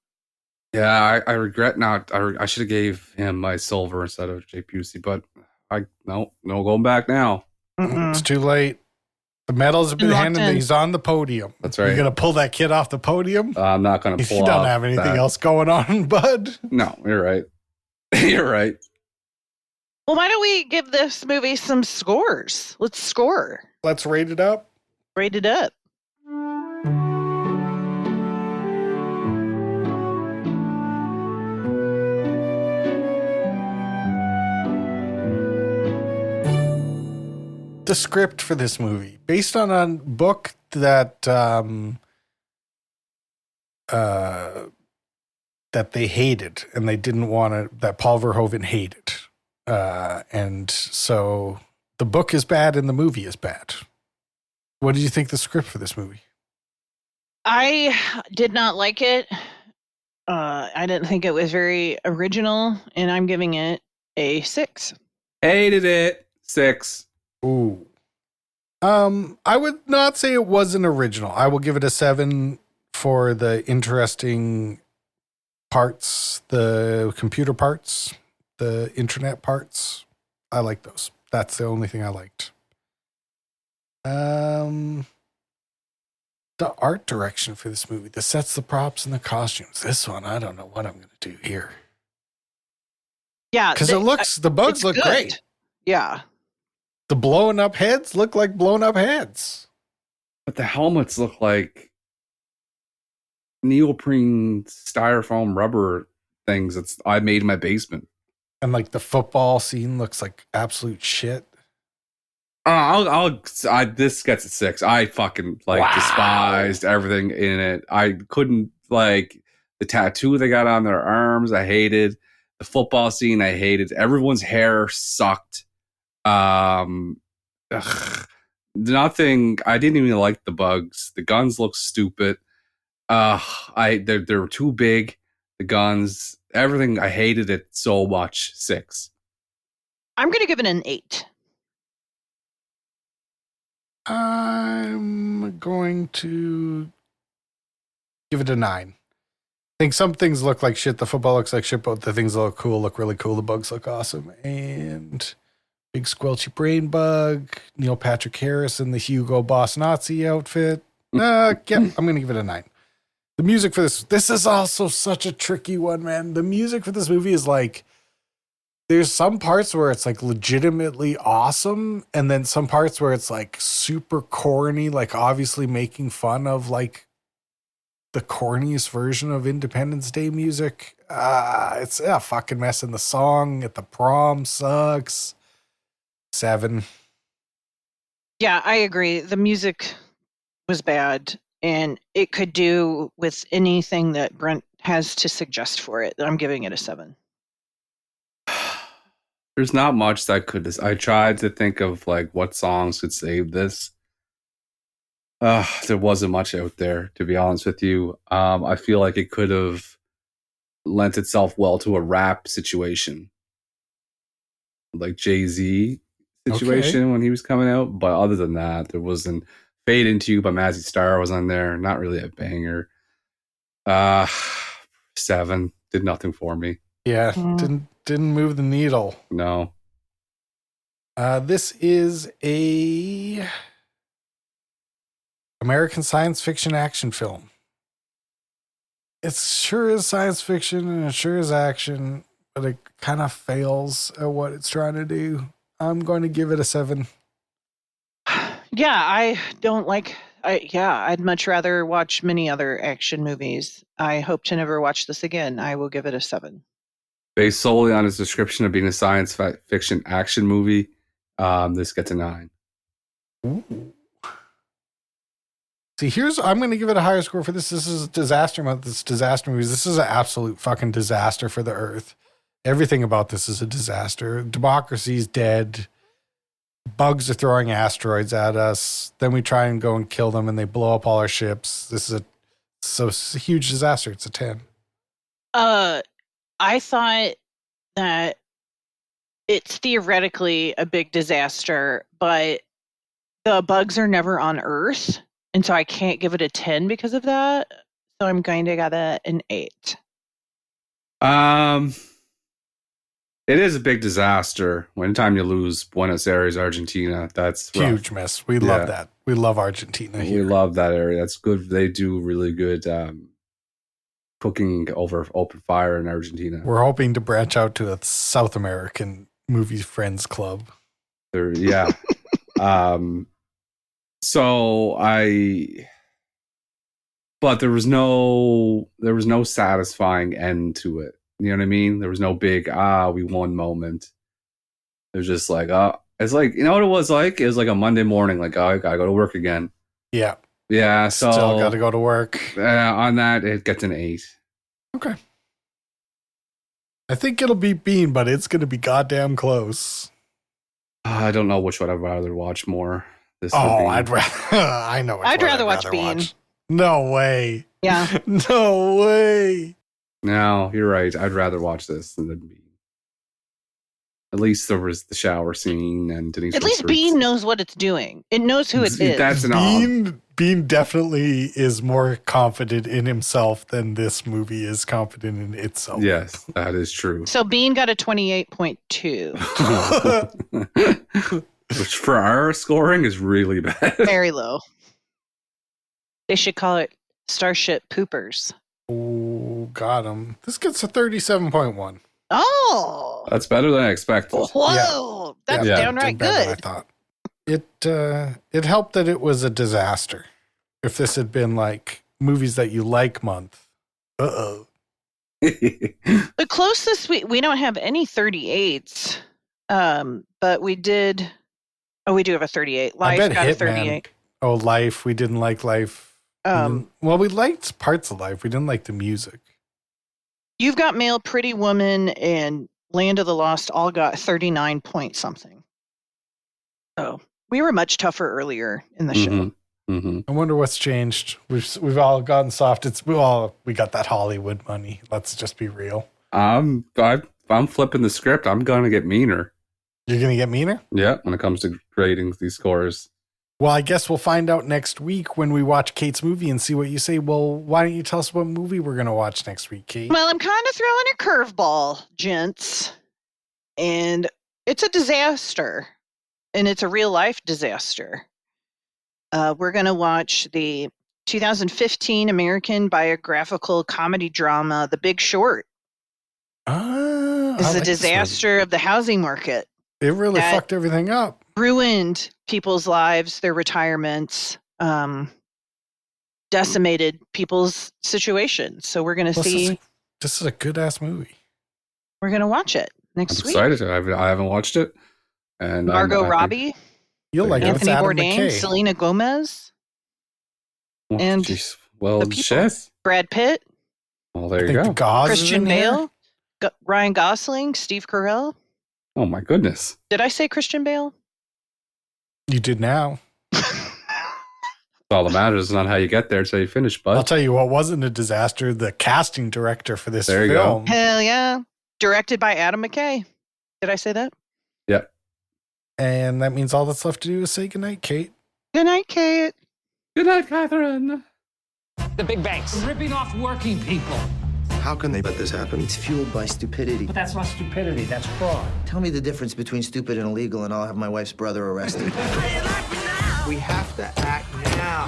Yeah, I regret not. I should have gave him my silver instead of Jake Busey, but no going back now. It's too late. The medals have been handed. He's on the podium. That's right. You're gonna pull that kid off the podium? I'm not gonna pull. You don't have anything else going on, bud. No, you're right. You're right. Well, why don't we give this movie some scores? Let's score. Let's rate it up. Rate it up. The script for this movie, based on a book that that they hated and they didn't want to, that Paul Verhoeven hated. And so the book is bad and the movie is bad. What did you think the script for this movie? I did not like it. I didn't think it was very original, and I'm giving it a 6. Hated it. 6. Ooh. I would not say it wasn't original. I will give it a 7 for the interesting parts, the computer parts, the internet parts. I like those. That's the only thing I liked. The art direction for this movie, the sets, the props, and the costumes. This one, I don't know what I'm going to do here. Yeah. Because the bugs look good. great. Yeah. The blowing up heads look like blown up heads. But the helmets look like neoprene styrofoam rubber things I made in my basement. And like the football scene looks like absolute shit. This gets a 6. I fucking despised everything in it. I couldn't the tattoo they got on their arms. I hated the football scene. I hated everyone's hair sucked. Nothing. I didn't even like the bugs. The guns look stupid. They're too big. The guns, everything. I hated it so much. 6. I'm going to give it an 8. I'm going to give it a 9. I think some things look like shit. The football looks like shit, but the things that look cool look really cool. The bugs look awesome. And big squelchy brain bug, Neil Patrick Harris in the Hugo Boss Nazi outfit. I'm going to give it a 9. The music for this is also such a tricky one, man. The music for this movie is like, there's some parts where it's like legitimately awesome, and then some parts where it's like super corny, like obviously making fun of like the corniest version of Independence Day music. It's a fucking mess. And the song at the prom sucks. 7. Yeah, I agree. The music was bad, and it could do with anything that Brent has to suggest for it. I'm giving it a 7. There's not much that could. I tried to think of like what songs could save this. There wasn't much out there, to be honest with you. I feel like it could have lent itself well to a rap situation, like Jay-Z situation when he was coming out. But other than that, there wasn't. Fade Into You by Mazzy Star was on there. Not really a banger. 7 did nothing for me. Yeah, didn't move the needle. No. This is a American science fiction action film. It sure is science fiction and it sure is action, but it kind of fails at what it's trying to do. I'm going to give it a 7. Yeah, I don't like. I'd much rather watch many other action movies. I hope to never watch this again. I will give it a 7. Based solely on its description of being a science fiction action movie, this gets a 9. Ooh. See, I'm going to give it a higher score for this. This is disaster month. This disaster movies. This is an absolute fucking disaster for the Earth. Everything about this is a disaster. Democracy's dead. Bugs are throwing asteroids at us. Then we try and go and kill them, and they blow up all our ships. This is a huge disaster. It's a 10. I thought that it's theoretically a big disaster, but the bugs are never on Earth, and so I can't give it a 10 because of that. So I'm going to give it an 8. It is a big disaster. Anytime you lose Buenos Aires, Argentina, that's rough. Huge mess. We love that. We love Argentina here. We love that area. That's good. They do really good cooking over open fire in Argentina. We're hoping to branch out to a South American movie friends club. Yeah. But there was no satisfying end to it. You know what I mean? There was no big, we won moment. It was just like, it's like, you know what it was like? It was like a Monday morning, like, I gotta go to work again. Yeah. Yeah, so. Still gotta go to work. On that, it gets an 8. Okay. I think it'll be Bean, but it's going to be goddamn close. I don't know which one I'd rather watch more. This I'd rather. I know. I'd rather watch Bean. No way. Yeah. No way. No, you're right. I'd rather watch this than Bean. At least there was the shower scene and Denise. At least Bean knows what it's doing. It knows who it is. That's an Bean definitely is more confident in himself than this movie is confident in itself. Yes, that is true. So Bean got a 28.2. Which for our scoring is really bad. Very low. They should call it Starship Troopers. Oh, got him. This gets a 37.1. Oh. That's better than I expected. Whoa. That's downright better than I good. thought. It helped that it was a disaster. If this had been like movies that you like month. Uh-oh. The closest we don't have any 38s. But we did. Oh, we do have a 38. Life got a 38. Oh, Life. We didn't like Life. We liked parts of Life. We didn't like the music. You've Got Mail, Pretty Woman, and Land of the Lost all got 39 point something. So we were much tougher earlier in the show. Mm-hmm. I wonder what's changed. We've all gotten soft. We got that Hollywood money. Let's just be real. I'm flipping the script. I'm gonna get meaner. You're gonna get meaner? Yeah, when it comes to grading these scores. Well, I guess we'll find out next week when we watch Kate's movie and see what you say. Well, why don't you tell us what movie we're going to watch next week, Kate? Well, I'm kind of throwing a curveball, gents. And it's a disaster. And it's a real life disaster. We're going to watch the 2015 American biographical comedy drama, The Big Short. It's a disaster of the housing market. It really fucked everything up. Ruined people's lives, their retirements, decimated people's situations. So we're going to see. This is a good ass movie. We're going to watch it next week. Excited. I haven't watched it. And Margot Robbie. You'll like Anthony Adam Bourdain, McKay. Selena Gomez. And shit. Brad Pitt. Well, there you go. Christian Bale. Ryan Gosling. Steve Carell. Oh my goodness. Did I say Christian Bale? You did now. All that matters is not how you get there, it's how you finish, bud. I'll tell you what wasn't a disaster. The casting director for this film. Go. Hell yeah. Directed by Adam McKay. Did I say that? Yep. And that means all that's left to do is say goodnight, Kate. Good night, Kate. Good night, Catherine. The big banks. Ripping off working people. How can they let this happen? It's fueled by stupidity. But that's not stupidity, that's fraud. Tell me the difference between stupid and illegal, and I'll have my wife's brother arrested. We have to act now.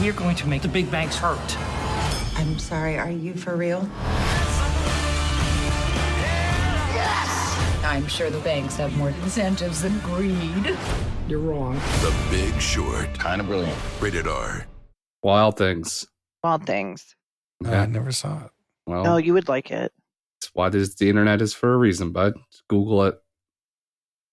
We're going to make the big banks hurt. I'm sorry, are you for real? Yes! I'm sure the banks have more incentives than greed. You're wrong. The Big Short. Kind of brilliant. Rated R. Wild Things. Wild Things. Okay. I never saw it. Well, Oh, you would like it. that's why the internet is for a reason, bud. Just Google it.